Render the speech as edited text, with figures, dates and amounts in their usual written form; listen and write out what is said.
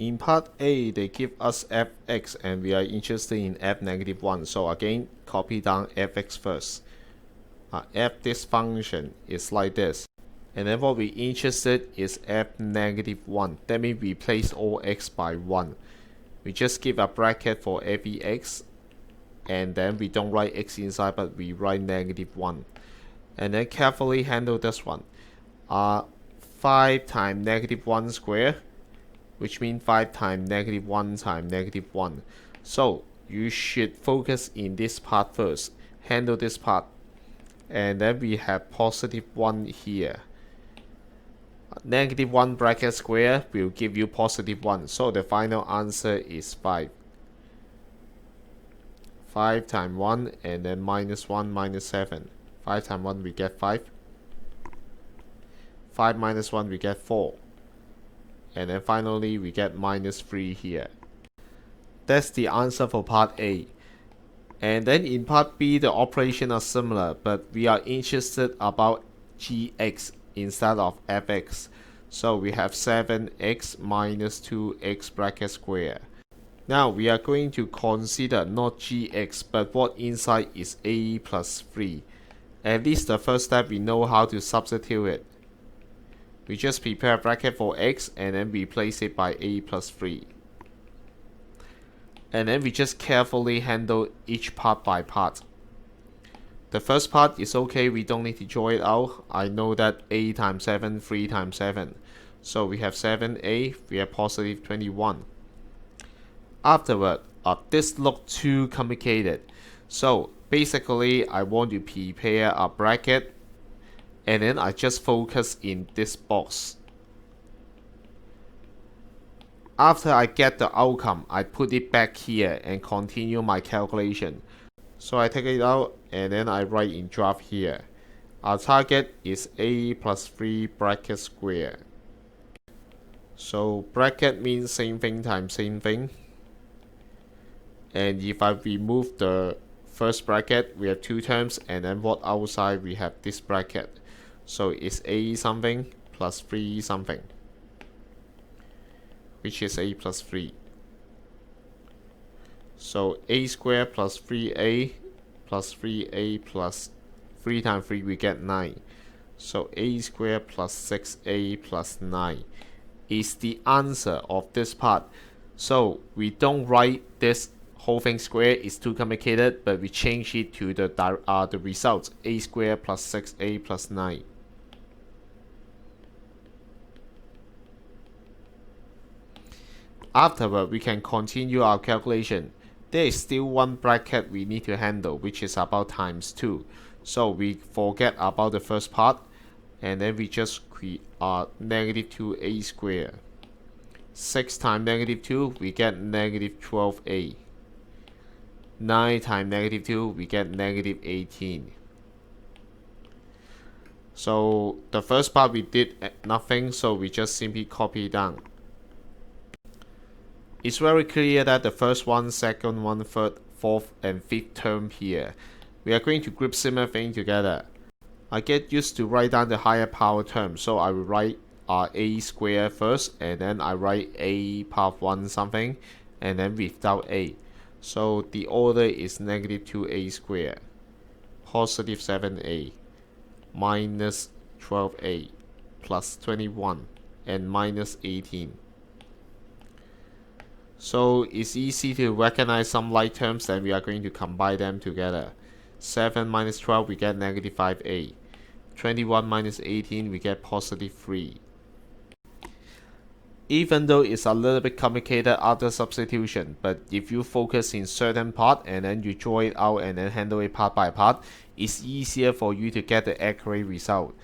In part A, they give us fx and we are interested in f negative 1. So again, copy down fx first. F this function is like this. And then what we interested is f negative 1. That means we replace all x by 1. We just give a bracket for every x. And then we don't write x inside, but we write negative 1. And then carefully handle this one. 5 times negative 1 squared, which means 5 times negative 1 times negative 1. So you should focus in this part first. Handle this part. And then we have positive 1 here. Negative 1 bracket square will give you positive 1. So the final answer is 5. 5 times 1 and then minus 1 minus 7. 5 times 1 we get 5. 5 minus 1 we get 4. And then finally we get minus 3 here. That's the answer for part A. And then in part B the operations are similar, but we are interested about gx instead of fx. So we have 7x minus 2x bracket square. Now we are going to consider not gx, but what inside is a plus 3. At least the first step we know how to substitute it. We just prepare a bracket for x and then replace it by a plus 3. And then we just carefully handle each part by part. The first part is okay, we don't need to draw it out. I know that a times 7, 3 times 7. So we have 7a, we have positive 21. Afterward, this looks too complicated. So basically, I want to prepare a bracket and then I just focus in this box. After I get the outcome, I put it back here and continue my calculation. So I take it out and then I write in draft here. Our target is a plus 3 bracket square. So bracket means same thing times same thing. And if I remove the first bracket, we have 2 terms, and then what outside we have this bracket. So it's a something plus 3 something, which is a plus 3. So a squared plus 3a plus 3a plus 3 times 3 we get 9. So a squared plus 6a plus 9 is the answer of this part. So we don't write this whole thing square, is too complicated, but we change it to the result, a squared plus 6a plus 9. Afterward, we can continue our calculation. There is still one bracket we need to handle, which is about times 2. So we forget about the first part, and then we just create negative 2a squared. 6 times negative 2, we get negative 12a. 9 times negative 2, we get negative 18. So the first part we did nothing, so we just simply copy down. It's very clear that the first one, second one, third, fourth, and fifth term here, we are going to group similar thing together. I get used to write down the higher power term, so I will write a squared first, and then I write a power 1 something, and then without a. So the order is negative 2a squared, positive 7a, minus 12a, plus 21, and minus 18. So it's easy to recognize some like terms, and we are going to combine them together. 7 minus 12, we get negative 5a. 21 minus 18, we get positive 3. Even though it's a little bit complicated after substitution, but if you focus in certain part and then you draw it out and then handle it part by part, it's easier for you to get the accurate result.